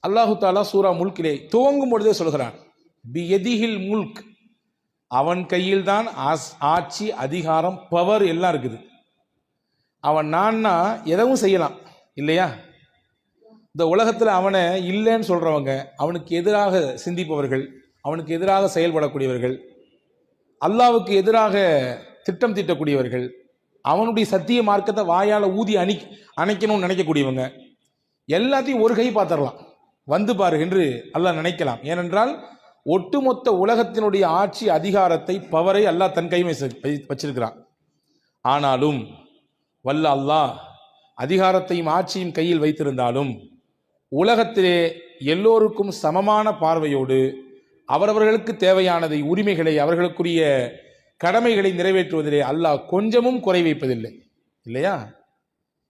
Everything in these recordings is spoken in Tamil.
அல்லாஹு தாலா சூரா முல்கிலே துவங்கும் பொழுதே சொல்கிறான், பியதிஹில் முல்க், அவன் கையில் தான் ஆட்சி, அதிகாரம், பவர் எல்லாம் இருக்குது. அவன் நான்னா எதவும் செய்யலாம் இல்லையா? இந்த உலகத்தில் அவனை இல்லைன்னு சொல்றவங்க, அவனுக்கு எதிராக சிந்திப்பவர்கள், அவனுக்கு எதிராக செயல்படக்கூடியவர்கள், அல்லாவுக்கு எதிராக திட்டம் தீட்டக்கூடியவர்கள், அவனுடைய சத்திய மார்க்கத்தை வாயால் ஊதி அணைக்கணும்னு நினைக்கக்கூடியவங்க எல்லாத்தையும் ஒரு கை பார்த்துடலாம், வந்து பாரு என்று அல்லாஹ் நினைக்கலாம். ஏனென்றால் ஒட்டுமொத்த உலகத்தினுடைய ஆட்சி, அதிகாரத்தை, பவரை அல்லாஹ் தன் கைமை வச்சிருக்கிறான். ஆனாலும் வல்ல அல்லாஹ் அதிகாரத்தையும் ஆட்சியும் கையில் வைத்திருந்தாலும் உலகத்திலே எல்லோருக்கும் சமமான பார்வையோடு அவரவர்களுக்கு தேவையானதை, உரிமைகளை, அவர்களுக்குரிய கடமைகளை நிறைவேற்றுவதிலே அல்லாஹ் கொஞ்சமும் குறை வைப்பதில்லை இல்லையா?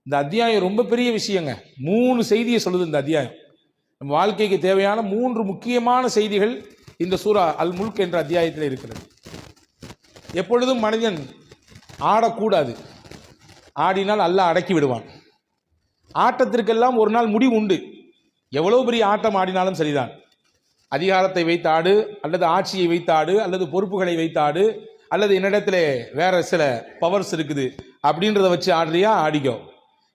இந்த அத்தியாயம் ரொம்ப பெரிய விஷயங்க. 3 செய்தியை சொல்லுது இந்த அத்தியாயம். நம்ம வாழ்க்கைக்கு தேவையான 3 முக்கியமான செய்திகள் இந்த சூரா அல் முல்க் என்ற அத்தியாயத்தில் இருக்கிறது. எப்பொழுதும் மனிதன் ஆடக்கூடாது, ஆடினால் அல்லாஹ் அடக்கி விடுவான். ஆட்டத்திற்கெல்லாம் ஒரு நாள் முடிவு உண்டு. எவ்வளவு பெரிய ஆட்டம் ஆடினாலும் சரிதான். அதிகாரத்தை வைத்தாடு, அல்லது ஆட்சியை வைத்தாடு, அல்லது பொறுப்புகளை வைத்தாடு, அல்லது என்னிடத்துல வேற சில பவர்ஸ் இருக்குது அப்படின்றத வச்சு ஆடுறியா, ஆடிக்கோ.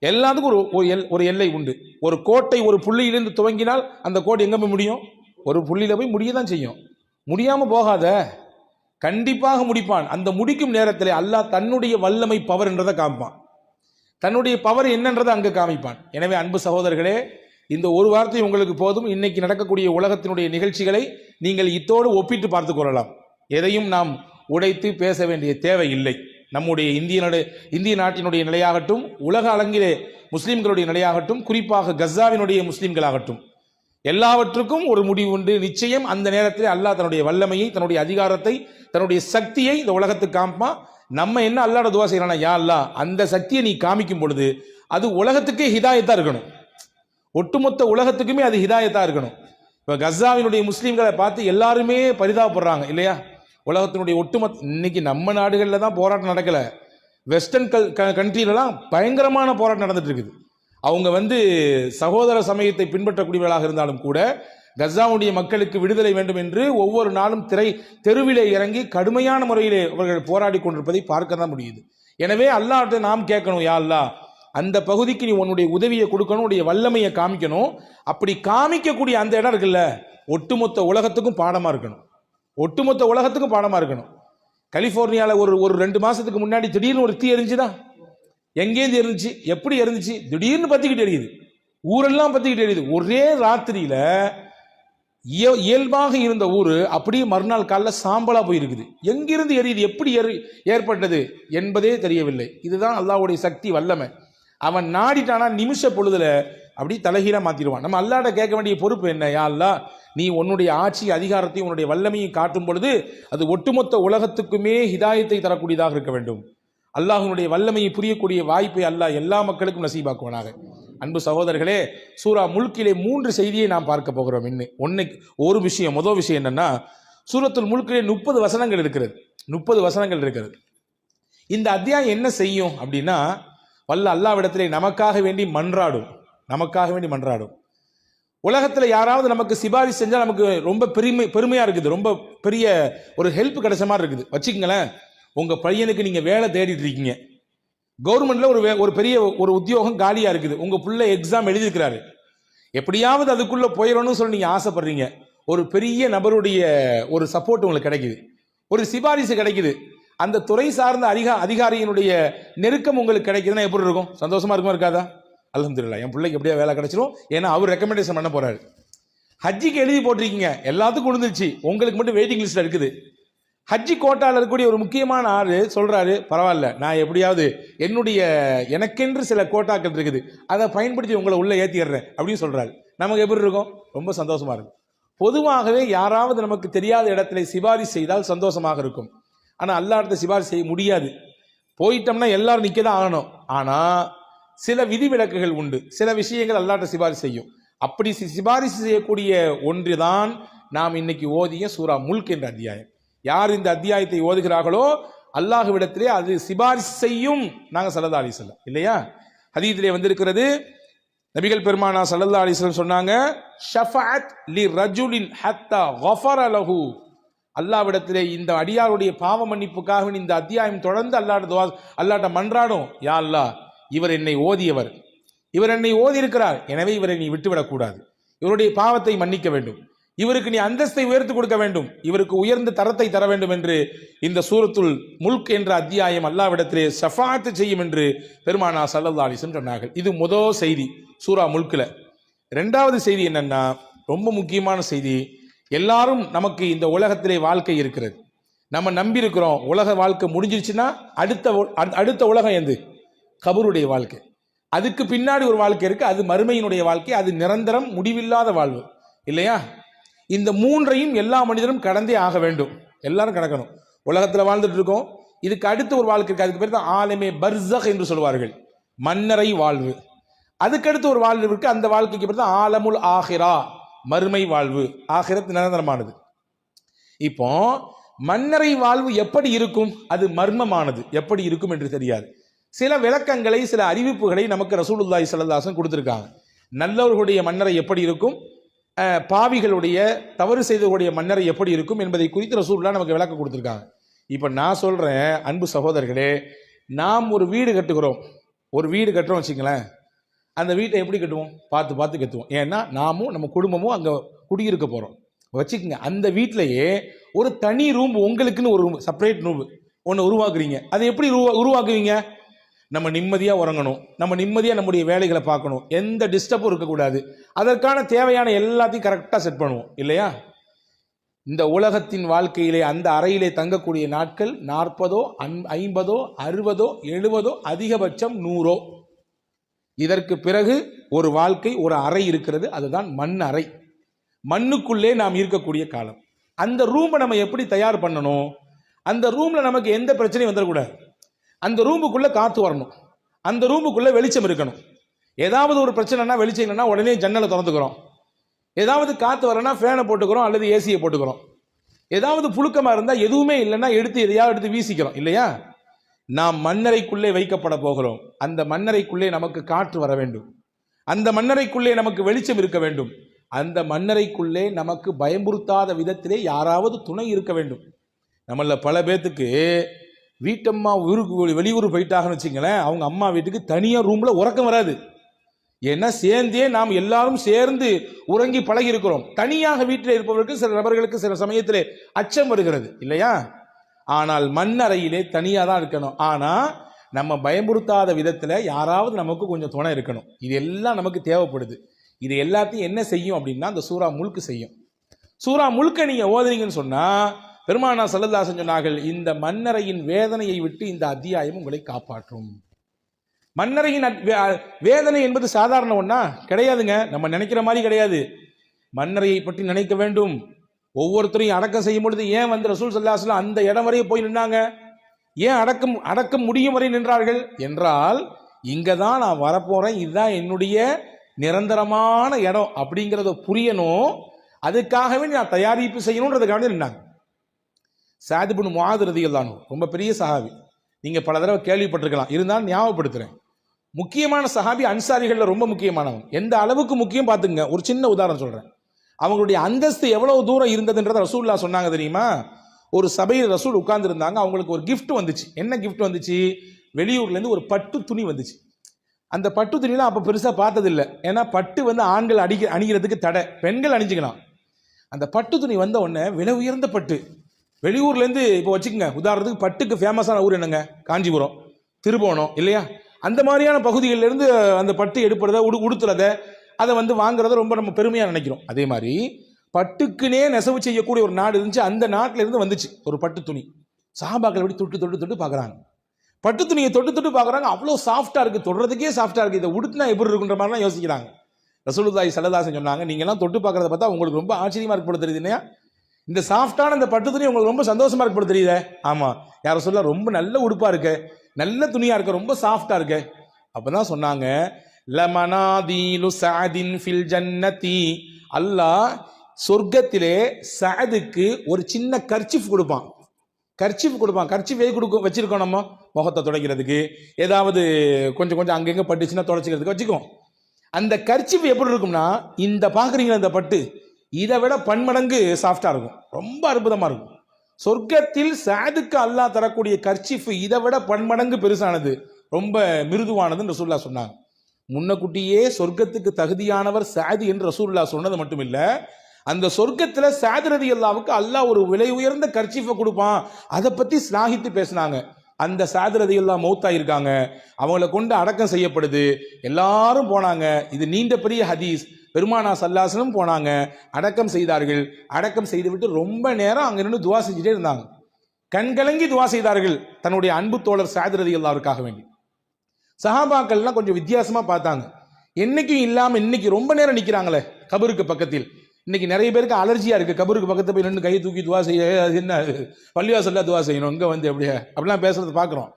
எல்லாத்துக்கும் ஒரு எல்லை உண்டு. ஒரு கோட்டை ஒரு புள்ளியிலிருந்து துவங்கினால் அந்த கோட்டை எங்க போய் முடியும்? ஒரு புள்ளியில போய் முடிய தான் செய்யும். முடியாம போகாத, கண்டிப்பாக முடிப்பான். அந்த முடிக்கும் நேரத்தில் அல்லாஹ் தன்னுடைய வல்லமை, பவர் என்றதை காமிப்பான். தன்னுடைய பவர் என்னன்றதை அங்கு காமிப்பான். எனவே அன்பு சகோதரர்களே, இந்த ஒரு வார்த்தை உங்களுக்கு போதும். இன்னைக்கு நடக்கக்கூடிய உலகத்தினுடைய நிகழ்ச்சிகளை நீங்கள் இத்தோடு ஒப்பிட்டு பார்த்து கொள்ளலாம். எதையும் நாம் உடைத்து பேச வேண்டிய தேவை இல்லை. நம்முடைய இந்திய நாட்டினுடைய நிலையாகட்டும், உலக அளங்கிலே முஸ்லிம்களுடைய நிலையாகட்டும், குறிப்பாக கஸாவினுடைய முஸ்லிம்களாகட்டும், எல்லாவற்றுக்கும் ஒரு முடிவு உண்டு. நிச்சயம் அந்த நேரத்தில் அல்லாஹ் தன்னுடைய வல்லமையை, தன்னுடைய அதிகாரத்தை, தன்னுடைய சக்தியை இந்த உலகத்துக்கு காமிப்பான். நம்ம என்ன அல்லாஹ்ட துவா செய்யறானா, யா அல்லாஹ் அந்த சக்தியை நீ காமிக்கும் பொழுது அது உலகத்துக்கே ஹிதாயத்தா இருக்கணும். ஒட்டுமொத்த உலகத்துக்குமே அது ஹிதாயத்தா இருக்கணும். இப்போ கஸாவினுடைய முஸ்லீம்களை பார்த்து எல்லாருமே பரிதாபப்படுறாங்க இல்லையா? உலகத்தினுடைய ஒட்டுமொத்த, இன்னைக்கு நம்ம நாடுகளில் தான் போராட்டம் நடக்கல, வெஸ்டர்ன் கண்ட்ரிலலாம் பயங்கரமான போராட்டம் நடந்துட்டு இருக்குது. அவங்க சகோதர சமயத்தை பின்பற்றக்கூடியவர்களாக இருந்தாலும் கூட கஸாவுடைய மக்களுக்கு விடுதலை வேண்டும் என்று ஒவ்வொரு நாளும் தெருவிலே இறங்கி கடுமையான முறையிலே அவர்கள் போராடி கொண்டிருப்பதை பார்க்க தான் முடியுது. எனவே அல்லாஹ்ட்ட நாம் கேட்கணும், யா அல்லாஹ் அந்த பகுதிக்கு நீ உன்னுடைய உதவியை கொடுக்கணும், உன்னுடைய வல்லமையை காமிக்கணும். அப்படி காமிக்கக்கூடிய அந்த இடம் இருக்குல்ல, ஒட்டுமொத்த உலகத்துக்கும் பாடமா இருக்கணும். ஒட்டுமொத்த உலகத்துக்கும் பாடமா இருக்கணும். கலிபோர்னியாவில் ஒரு 2 மாசத்துக்கு முன்னாடி திடீர்னு ஒரு தீ எரிஞ்சுதான். எங்கேருந்து எரிஞ்சிச்சு, எப்படி எரிஞ்சிச்சு? திடீர்னு பத்திக்கிட்டு எரியுது, ஊரெல்லாம் பத்திக்கிட்டு எரியுது. ஒரே ராத்திரியில இயல்பாக இருந்த ஊரு அப்படியே மறுநாள் காலைல சாம்பலா போயிருக்குது. எங்கிருந்து எரியுது, எப்படி ஏற்பட்டது என்பதே தெரியவில்லை. இதுதான் அல்லாஹ்வுடைய சக்தி, வல்லமை. அவன் நாடிட்டானா நிமிஷ பொழுதுல அப்படி தலைகீழா மாத்திடுவான். நம்ம அல்லாஹ்ட்ட கேட்க வேண்டிய பொறுப்பு என்ன? யா அல்லாஹ் நீ உன்னுடைய ஆட்சி, அதிகாரத்தை, உன்னுடைய வல்லமையை காட்டும் பொழுது அது ஒட்டுமொத்த உலகத்துக்குமே ஹிதாயத்தை தரக்கூடியதாக இருக்க வேண்டும். அல்லாஹ்வுடைய வல்லமையை புரியக்கூடிய வாய்ப்பை அல்லாஹ் எல்லா மக்களுக்கும் நசீபாக்குவனாக. அன்பு சகோதரர்களே, சூரா முல்கிலே 3 செய்தியை நாம் பார்க்க போகிறோம். ஒரு விஷயம், முதல் விஷயம் என்னன்னா, சூரத்துல் முல்கிலே 30 வசனங்கள் இருக்கிறது. 30 வசனங்கள் இருக்கிறது. இந்த அத்தியாயம் என்ன செய்யும் அப்படின்னா, வல்ல அல்லாஹ்விடத்திலே நமக்காக வேண்டி மன்றாடும். உலகத்தில் யாராவது நமக்கு சிபாரிசு செஞ்சால் நமக்கு ரொம்ப பெருமையா இருக்குது, ரொம்ப பெரிய ஒரு ஹெல்ப் கிடைச்ச மாதிரி இருக்குது. வச்சுக்கங்களேன், உங்க பையனுக்கு நீங்க வேலை தேடிட்டு இருக்கீங்க, கவர்மெண்ட்ல ஒரு பெரிய ஒரு உத்தியோகம் காலியா இருக்குது, உங்க பிள்ளை எக்ஸாம் எழுதியிருக்கிறாரு, எப்படியாவது அதுக்குள்ள போயிடணும்னு சொல்லி நீங்க ஆசைப்படுறீங்க. ஒரு பெரிய நபருடைய ஒரு சப்போர்ட் உங்களுக்கு கிடைக்குது, ஒரு சிபாரிசு கிடைக்குது, அந்த துறை சார்ந்த அதிகாரியினுடைய நெருக்கம் உங்களுக்கு கிடைக்குதுன்னா எப்படி இருக்கும்? சந்தோஷமா இருக்குமா, இருக்காதா? அல்ஹம்துலில்லாஹ், என் பிள்ளைக்கு எப்படியா வேலை கிடைச்சிடும், ஏன்னா அவர் ரெக்கமெண்டேஷன் பண்ண போறாரு. ஹஜ்ஜிக்கு எழுதி போட்டிருக்கீங்க, எல்லாத்துக்கும் விழுந்துருச்சு, உங்களுக்கு மட்டும் வெயிட்டிங் லிஸ்ட்ல இருக்குது. ஹஜ்ஜி கோட்டாவில் இருக்கக்கூடிய ஒரு முக்கியமான ஆளு சொல்றாரு, பரவாயில்ல, நான் எப்படியாவது எனக்கென்று சில கோட்டாக்கள் இருக்குது, அதை பயன்படுத்தி உங்களை உள்ள ஏற்றிடுறேன் அப்படின்னு சொல்றாரு. நமக்கு எப்படி இருக்கும்? ரொம்ப சந்தோஷமா இருக்கும். பொதுவாகவே யாராவது நமக்கு தெரியாத இடத்துல சிபாரிசு செய்தால் சந்தோஷமாக இருக்கும். ஆனா அல்லாஹ்ட்ட சிபாரிசு செய்ய முடியாது. போயிட்டோம்னா எல்லாரும் நிக்க தான் ஆகணும். ஆனா சில விதிவிலக்குகள் உண்டு, சில விஷயங்கள் அல்லாஹ்ட்ட சிபாரிசு செய்யும். அப்படி சிபாரிசு செய்யக்கூடிய ஒன்றுதான் நாம் இன்னைக்கு ஓதிய சூரா முல்க் என்ற அத்தியாயம். யார் இந்த அத்தியாயத்தை ஓதுகிறார்களோ அல்லாஹ்விடத்திலே அது சிபாரிசு செய்யும். நாங்க ஸல்லல்லாஹு அலைஹி வஸல்லம் இல்லையா, ஹதீஸிலே வந்திருக்கிறது, நபிகள் பெருமானா ஸல்லல்லாஹு அலைஹி வஸல்லம் சொன்னாங்க, ஷஃபஅத் லி ரஜுலின் ஹத்தா கஃபர லஹு. அல்லாஹ்விடத்திலே இந்த அடியாருடைய பாவ மன்னிப்புக்காக இந்த அத்தியாயம் தொடர்ந்து அல்லாஹ்ட்ட மன்றாடும், யா அல்லாஹ், இவர் என்னை ஓதியவர், இவர் என்னை ஓதி இருக்கிறார், எனவே இவரை நீ விட்டுவிடக் கூடாது, இவருடைய பாவத்தை மன்னிக்க வேண்டும், இவருக்கு நீ அந்தஸ்தை உயர்த்து கொடுக்க வேண்டும், இவருக்கு உயர்ந்த தரத்தை தர வேண்டும் என்று இந்த சூரத்துல் முல்க் என்ற அத்தியாயம் அல்லாஹ்விடத்திலே ஷஃபாஅத் செய்யும் என்று பெருமானா ஸல்லல்லாஹு அலைஹி வஸல்லம் சொன்னார்கள். இது முதல் செய்தி சூரா முல்க்ல. இரண்டாவது செய்தி என்னன்னா, ரொம்ப முக்கியமான செய்தி. எல்லாரும் நமக்கு இந்த உலகத்திலே வாழ்க்கை இருக்கிறது, நம்ம நம்பி இருக்கிறோம். உலக வாழ்க்கை முடிஞ்சிருச்சுன்னா அடுத்த உலகம் எது? கபருடைய வாழ்க்கை. அதுக்கு பின்னாடி ஒரு வாழ்க்கை இருக்கு, அது மறுமையினுடைய வாழ்க்கை, அது நிரந்தரம் முடிவில்லாத வாழ்வு இல்லையா? இந்த மூன்றையும் எல்லா மனிதரும் கடந்தே ஆக வேண்டும். எல்லாரும் கடக்கணும். உலகத்தில் வாழ்ந்துட்டு இருக்கோம், இதுக்கு அடுத்து ஒரு வாழ்க்கை இருக்கு, அதுக்கு பேர் தான் ஆலமே பர்ஸக் என்று சொல்வார்கள், மன்னரை வாழ்வு. அதுக்கடுத்து ஒரு வாழ்வு இருக்கு, அந்த வாழ்க்கைக்கு பேர் தான் ஆலமுல் ஆஹிரா, மறுமை வாழ்வு. ஆகிரத் நிரந்தரமானது. இப்போ மன்னரை வாழ்வு எப்படி இருக்கும்? அது மர்மமானது, எப்படி இருக்கும் என்று தெரியாது. சில விளக்கங்களை, சில அறிவிப்புகளை நமக்கு ரசூலுல்லாஹி ஸல்லல்லாஹு அலைஹி வஸல்லம் கொடுத்திருக்காங்க. நல்லவர்களுடைய மன்னரை எப்படி இருக்கும், பாவிகளுடைய தவறு செய்தவர்களுடைய மன்னரை எப்படி இருக்கும் என்பதை குறித்து ரசூலுல்லாஹ் நமக்கு விளக்கம் கொடுத்திருக்காங்க. இப்போ நான் சொல்றேன், அன்பு சகோதரர்களே, நாம் ஒரு வீடு கட்டுகிறோம், ஒரு வீடு கட்டுறோம் வச்சுங்களேன். அந்த வீட்டை எப்படி கட்டுவோம்? பார்த்து பார்த்து கட்டுவோம். ஏன்னா நாமும் நம்ம குடும்பமும் அங்கே குடியிருக்க போகிறோம் வச்சுக்கோங்க. அந்த வீட்டிலேயே ஒரு தனி ரூம், உங்களுக்குன்னு ஒரு ரூம், செப்பரேட் ரூம் ஒன்று உருவாக்குறீங்க. அதை எப்படி உருவாக்குவீங்க? நம்ம நிம்மதியாக உறங்கணும், நம்ம நிம்மதியாக நம்முடைய வேலைகளை பார்க்கணும், எந்த டிஸ்டர்பும் இருக்கக்கூடாது, அதற்கான தேவையான எல்லாத்தையும் கரெக்டாக செட் பண்ணுவோம் இல்லையா? இந்த உலகத்தின் வாழ்க்கையிலே அந்த அறையிலே தங்கக்கூடிய நாட்கள் 40, 50, 60, 70, அதிகபட்சம் 100. இதற்கு பிறகு ஒரு வாழ்க்கை, ஒரு அறை இருக்கிறது, அதுதான் மண் அறை. மண்ணுக்குள்ளே நாம் இருக்கக்கூடிய காலம். அந்த ரூமை நம்ம எப்படி தயார் பண்ணணும்? அந்த ரூம்ல நமக்கு எந்த பிரச்சனையும் வந்துடக்கூடாது. அந்த ரூமுக்குள்ள காத்து வரணும், அந்த ரூமுக்குள்ள வெளிச்சம் இருக்கணும். ஏதாவது ஒரு பிரச்சனைனா, வெளிச்சம் இல்லைன்னா உடனே ஜன்னலை திறந்துக்கிறோம், ஏதாவது காத்து வரனா ஃபேனை போட்டுக்கிறோம் அல்லது ஏசியை போட்டுக்கிறோம், ஏதாவது புழுக்கமா இருந்தா எதுவுமே இல்லைன்னா எடுத்து எதையாவது எடுத்து வீசிக்கிறோம் இல்லையா? நாம் மண்ணறைக்குள்ளே வைக்கப்பட போகிறோம். அந்த மண்ணறைக்குள்ளே நமக்கு காற்று வர வேண்டும், அந்த மண்ணறைக்குள்ளே நமக்கு வெளிச்சம் இருக்க வேண்டும், அந்த மண்ணறைக்குள்ளே நமக்கு பயமுறுத்தாத விதத்திலே யாராவது துணை இருக்க வேண்டும். நம்மள பல பேத்துக்கு வீட்டம்மா ஊருக்கு வெளியூர் போயிட்டாங்கன்னு வச்சுங்களேன், அவங்க அம்மா வீட்டுக்கு தனியாக ரூம்ல உறக்கம் வராது. ஏன்னா சேர்ந்தே நாம் எல்லாரும் சேர்ந்து உறங்கி பழகி இருக்கிறோம். தனியாக வீட்டில் இருப்பவர்களுக்கு, சில நபர்களுக்கு சில சமயத்திலே அச்சம் வருகிறது இல்லையா? ஆனால் மண்ணறையிலே தனியாக தான் இருக்கணும். ஆனால் நம்ம பயமுறுத்தாத விதத்தில் யாராவது நமக்கு கொஞ்சம் துணை இருக்கணும். இது எல்லாம் நமக்கு தேவைப்படுது. இது எல்லாத்தையும் என்ன செய்யும் அப்படின்னா அந்த சூரா முல்க் செய்யும். சூரா முல்கை நீங்கள் ஓதுறீங்கன்னு சொன்னால் பெருமானா ஸல்லல்லாஹு அலைஹி வஸல்லம் சொன்னார்கள், இந்த மண்ணறையின் வேதனையை விட்டு இந்த அத்தியாயம் உங்களை காப்பாற்றும். மண்ணறையின் வேதனை என்பது சாதாரண ஒன்றா கிடையாதுங்க, நம்ம நினைக்கிற மாதிரி கிடையாது. மண்ணறையை பற்றி நினைக்க வேண்டும். ஒவ்வொருத்தரையும் அடக்கம் செய்யும் பொழுது ஏன் வந்து ரசூல் ஸல்லல்லாஹு அலைஹி வஸல்லம் அந்த இடம் வரையே போய் நின்னாங்க? ஏன் அடக்கம் முடியும் வரை நின்றார்கள் என்றால், இங்கே தான் நான் வரப்போறேன், இதுதான் என்னுடைய நிரந்தரமான இடம் அப்படிங்கிறத புரியணும், அதுக்காகவே நான் தயாரிப்பு செய்யணுன்றதுக்காக நின்னாங்க. ஸஅத் இப்னு முஆத் ரலியல்லாஹு அன்ஹு ரொம்ப பெரிய சஹாபி, நீங்கள் பல தடவை கேள்விப்பட்டிருக்கலாம், இருந்தாலும் ஞாபகப்படுத்துகிறேன். முக்கியமான சஹாபி, அன்சாரிகளில் ரொம்ப முக்கியமானவங்க. எந்த அளவுக்கு முக்கியம் பார்த்துங்க. ஒரு சின்ன உதாரணம் சொல்கிறேன். அவங்களுடைய அந்தஸ்து எவ்வளவு தூரம் இருந்ததுன்றதை ரசூலுல்லாஹ் சொன்னாங்க தெரியுமா? ஒரு சபையில் ரசூல் உட்கார்ந்துருந்தாங்க, அவங்களுக்கு ஒரு கிஃப்ட் வந்துச்சு. என்ன கிஃப்ட் வந்துச்சு? வெளியூர்லேருந்து ஒரு பட்டு துணி வந்துச்சு. அந்த பட்டு துணிலாம் அப்போ பெருசாக பார்த்ததில்லை, ஏன்னா பட்டு வந்து ஆண்கள் அணிகிறதுக்கு தடை, பெண்கள் அணிஞ்சிக்கலாம். அந்த பட்டு துணி வந்த உடனே விலை உயர்ந்த பட்டு, வெளியூர்லேருந்து இப்போ வச்சுக்கோங்க, உதாரணத்துக்கு பட்டுக்கு ஃபேமஸான ஊர் என்னங்க? காஞ்சிபுரம், திருபுவனம் இல்லையா? அந்த மாதிரியான பகுதிகளிலிருந்து அந்த பட்டு எடுப்புறத, உடுத்துறத, அதை வந்து வாங்குறத ரொம்ப நம்ம பெருமையாக நினைக்கிறோம். அதே மாதிரி பட்டுக்குனே நெசவு செய்யக்கூடிய ஒரு நாடு இருந்துச்சு, அந்த நாட்டில இருந்து வந்துச்சு ஒரு பட்டு துணி. சஹாபாக்கள் எப்படி தொட்டு தொட்டு தொட்டு பார்க்குறாங்க, பட்டு துணியை தொட்டு தொட்டு பார்க்குறாங்க, அவ்வளோ சாஃப்டாக இருக்குது, தொடுறதுக்கே சாஃப்டாக இருக்குது, இதை உடுத்தினா எப்படி இருக்குன்ற மாதிரிலாம் யோசிக்கிறாங்க. ரசூலுல்லாஹி ஸல்லல்லாஹு அலைஹி வஸல்லம் சொன்னாங்க, நீங்கள்லாம் தொட்டு பார்க்குறத பார்த்தா உங்களுக்கு ரொம்ப ஆச்சரியமாக இருக்க தெரியுது இல்லையா? இந்த சாஃப்டான இந்த பட்டு துணி உங்களுக்கு ரொம்ப சந்தோஷமா இருக்க தெரியுதே? ஆமாம், யாரும் சொல்ல ரொம்ப நல்ல உடுப்பாக இருக்கு, நல்ல துணியாக இருக்கு, ரொம்ப சாஃப்டாக இருக்கு. அப்போ தான் சொன்னாங்க, லமனாதீலு ஸஅதின் ஃபில் ஜன்னதி, அல்லாஹ் சொர்க்கத்திலே ஸஅதுக்கு ஒரு சின்ன கர்ச்சிஃப் கொடுப்பான். கர்ச்சிஃப் வச்சிருக்கோம், நம்ம முகத்தை துடைக்கிறதுக்கு, ஏதாவது கொஞ்சம் அங்கங்கே பட்டுச்சுன்னா துடைச்சிக்கிறதுக்கு வச்சுக்கோம். அந்த கர்ச்சிஃப் எப்படி இருக்கும்னா, இந்த பார்க்குறீங்களா இந்த பட்டு, இதை விட பன்மடங்கு சாஃப்டா இருக்கும், ரொம்ப அற்புதமா இருக்கும். சொர்க்கத்தில் சாதுக்கு அல்லாஹ் தரக்கூடிய கர்ச்சிஃப் இதை விட பன்மடங்கு பெருசானது, ரொம்ப மிருதுவானதுன்னு ரசூலுல்லாஹ் சொன்னாங்க. முன்னக்குட்டியே சொர்க்கத்துக்கு தகுதியானவர் சாது என்று ரசூலுல்லாஹ் சொன்னது மட்டும் இல்ல, அந்த சொர்க்கத்துல சாது ரலியல்லாஹுவுக்கு அல்லாஹ் ஒரு விலை உயர்ந்த கர்ச்சிஃபை கொடுப்பான், அதை பத்தி ஸ்லாகித்து பேசினாங்க. அந்த சாது ரலியல்லாஹு மௌத்தாயிருக்காங்க, அவங்கள கொண்டு அடக்கம் செய்யப்படுது, எல்லாரும் போனாங்க. இது நீண்ட பெரிய ஹதீஸ். பெருமானா ஸல்லல்லாஹு அலைஹி வஸல்லம் போனாங்க, அடக்கம் செய்தார்கள். அடக்கம் செய்துவிட்டு ரொம்ப நேரம் அங்க நின்று துவா செஞ்சுட்டே இருந்தாங்க. கண்கலங்கி துவா செய்தார்கள் தன்னுடைய அன்பு தோழர் சாது ரலியல்லாஹுவுக்காக வேண்டி. சஹாபாக்கள்லாம் கொஞ்சம் வித்தியாசமா பார்த்தாங்க. என்னைக்கும் இல்லாம இன்னைக்கு ரொம்ப நேரம் நிக்கிறாங்களே கபருக்கு பக்கத்தில். இன்னைக்கு நிறைய பேருக்கு அலர்ஜியா இருக்கு, கபருக்கு பக்கத்துல போய் நின்று கையை தூக்கி துவா செய்ய, அது என்ன பள்ளிவாசல்ல துவா செய்யணும், இங்க வந்து அப்படிலாம் பேசுறது பாக்குறோம்.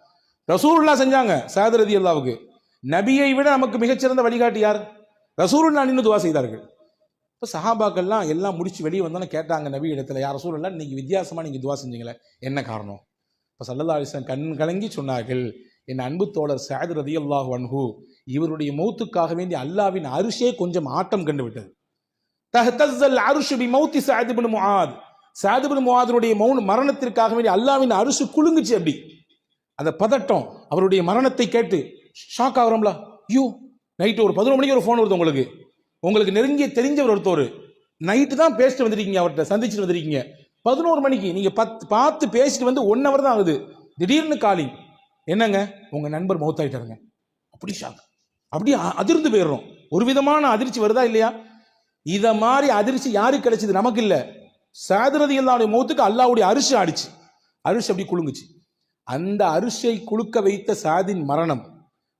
ரசூலுல்லாஹ் செஞ்சாங்க சாது ரலியல்லாஹுவுக்கு. நபியை விட நமக்கு மிகச்சிறந்த வழிகாட்டி யார்? ரசூலுல்லாஹ் நின்று துவா செய்தார்கள். இப்போ சஹாபாக்கள்லாம் எல்லாம் முடிச்சு வெளியே வந்தோன்னு கேட்டாங்க நபி இடத்துல, யார் ரசூலுல்லாஹ் இன்னைக்கு வித்தியாசமா நீங்க துவா செஞ்சீங்களே, என்ன காரணம்? இப்போ ஸல்லல்லாஹு அலைஹி வஸல்லம் கண் கலங்கி சொன்னார்கள், என் அன்பு தோழர் சாது ரலியல்லாஹு அன்ஹு இவருடைய மௌத்துக்காக வேண்டி அல்லாஹ்வின் அரிஷே கொஞ்சம் ஆட்டம் கண்டு விட்டது. தஹ்தஸ்ஸல் அர்ஷு பி மௌத்தி சஅத் இப்னு முஆத், சஅத் இப்னு முஆதுடைய மரணத்திற்காக வேண்டி அல்லாஹ்வின் அரிஷு குலுங்குச்சு. அப்படி அந்த பதட்டம், அவருடைய மரணத்தை கேட்டு ஷாக் ஆகுறோம்ல. ஐயோ, நைட்டு ஒரு 11 மணிக்கு ஒரு ஃபோன் வருது உங்களுக்கு, உங்களுக்கு நெருங்கிய தெரிஞ்சவர் ஒருத்தர், நைட்டு தான் பேசிட்டு வந்திருக்கீங்க, அவர்கிட்ட சந்திச்சுட்டு வந்திருக்கீங்க, 11 மணிக்கு நீங்க பார்த்து பேசிட்டு வந்து 1 hour தான் ஆகுது, திடீர்னு காலிங், என்னங்க உங்க நண்பர் மௌத்தாயிட்டாருங்க. அப்படி ஷாக், அப்படி அதிர்ந்து போயிடுறோம். ஒரு விதமான அதிர்ச்சி வருதா இல்லையா? இத மாதிரி அதிர்ச்சி யாருக்கு கிடைச்சது? நமக்கு இல்ல. சாது ரலியல்லாஹுடைய மௌத்துக்கு அல்லாஹ்வுடைய அரிசி ஆடிச்சு, அரிசி அப்படி குலுங்குச்சு. அந்த அரிசியை குலுக்க வைத்த சாதின் மரணம்,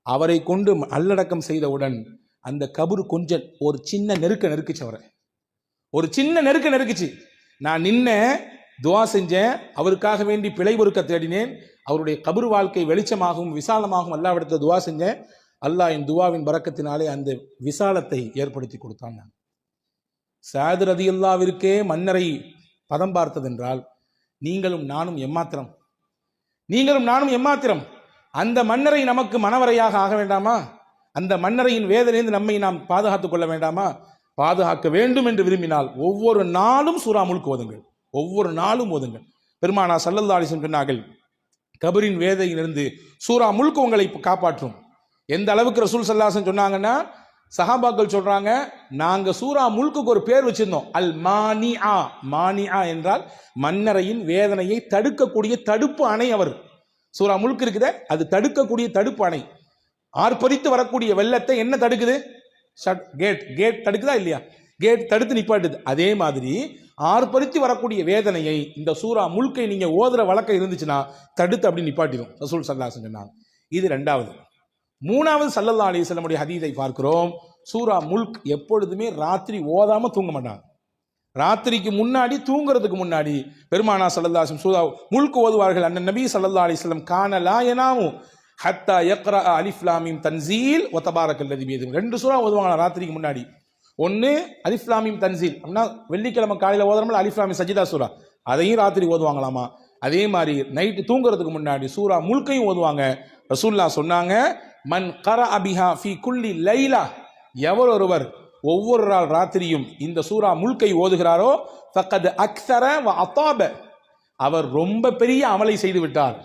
அவரை கொண்டு நல்லடக்கம் செய்தவுடன் அந்த கபரு கொஞ்சம் ஒரு சின்ன நெருக்குச்சு, அவரை ஒரு சின்ன நெருக்குச்சு. நான் நின்ன துவா செஞ்சேன், அவருக்காக வேண்டி பிழை பொறுக்க தேடினேன், அவருடைய கபரு வாழ்க்கை வெளிச்சமாகவும் விசாலமாகவும் அல்லாஹ்விடத்தில் துவா செஞ்சேன். அல்லாஹ் என் துவாவின் பரக்கத்தினாலே அந்த விசாலத்தை ஏற்படுத்தி கொடுத்தான். சாது ரலியல்லாஹுவிற்கே மன்னரை பதம் பார்த்ததென்றால் நீங்களும் நானும் எம்மாத்திரம், நீங்களும் நானும் எம்மாத்திரம். அந்த மன்னரை நமக்கு மனவரையாக ஆக வேண்டாமா? அந்த மன்னரையின் வேதனையிலிருந்து நம்மை நாம் பாதுகாத்துக் கொள்ள வேண்டாமா? பாதுகாக்க வேண்டும் என்று விரும்பினால் ஒவ்வொரு நாளும் சூரா முல்க் ஓதுங்கள், ஒவ்வொரு நாளும் ஓதுங்கள். பெருமானா ஸல்லல்லாஹு அலைஹி வஸல்லம் சொன்னார்கள், கபரின் வேதனையிலிருந்து சூரா முல்க் உங்களை காப்பாற்றும். எந்த அளவுக்கு ரசூல் ஸல்லல்லாஹு அலைஹி வஸல்லம் சொன்னாங்கன்னா, சஹாபாக்கள் சொல்றாங்க, நாங்க சூரா முல்குக்கு ஒரு பேர் வச்சிருந்தோம், அல் மானிஆ. மானிஆ என்றால் மன்னரையின் வேதனையை தடுக்கக்கூடிய தடுப்பு அணை. அவர் சூரா முல்க் இருக்குதே, அது தடுக்கக்கூடிய தடுப்பு அணை. ஆர்ப்பரித்து வரக்கூடிய வெள்ளத்தை என்ன தடுக்குது? கேட் தடுக்குதா இல்லையா? கேட் தடுத்து நிப்பாட்டுது. அதே மாதிரி ஆர்ப்பரித்து வரக்கூடிய வேதனையை இந்த சூரா முல்கை நீங்க ஓதுற வழக்கம் இருந்துச்சுன்னா தடுத்து அப்படி நிப்பாட்டிடும் ரசூல் ஸல்லல்லாஹு அலைஹி வஸல்லம் சொன்னாங்க. இது ரெண்டாவது. மூணாவது, ஸல்லல்லாஹு அலைஹி வஸல்லமுடைய ஹதீஸை பார்க்கிறோம். சூரா முல்க் எப்பொழுதுமே ராத்திரி ஓதாம தூங்க மாட்டாங்க. ராத்திரிக்கு முன்னாடி, தூங்குறதுக்கு முன்னாடி பெருமானா ஸல்லல்லாஹு அலைஹி வஸல்லம் சூரா முல்க் ஓதுவார்கள். அண்ணன் நபி ஸல்லல்லாஹு அலைஹி வஸல்லம் கான லா யனாமு ஹத்தா யக்ரா அலிஃப் லாம் மீம் தன்சீல் வ தபாரக்கல்லதி பியதிஹி. 2 சூரா ஓதுவாங்க ராத்திரிக்கு முன்னாடி. ஒன்னு அலிஃப் லாம் மீம் தன்சீல், அப்படின்னா வெள்ளிக்கிழமை காலையில ஓதுறோம்ல அலிஃப் லாம் மீம் சஜிதா சூரா, அதையும் ராத்திரி ஓதுவாங்களாமா. அதே மாதிரி நைட்டு தூங்குறதுக்கு முன்னாடி சூரா முல்கையும் ஓதுவாங்க. ரசூலுல்லாஹ் சொன்னாங்க, மன் கரஅ பிஹா ஃபீ குல்லி லைலா, எவர் ஒருவர் ஒவ்வொரு நாள் ராத்திரியும் இந்த சூரா முல்கை ஓதுகிறாரோ ஃபக்கத் அக்ஸர வ அதாப, அவர் ரொம்ப பெரிய அமலை செய்து விட்டார்.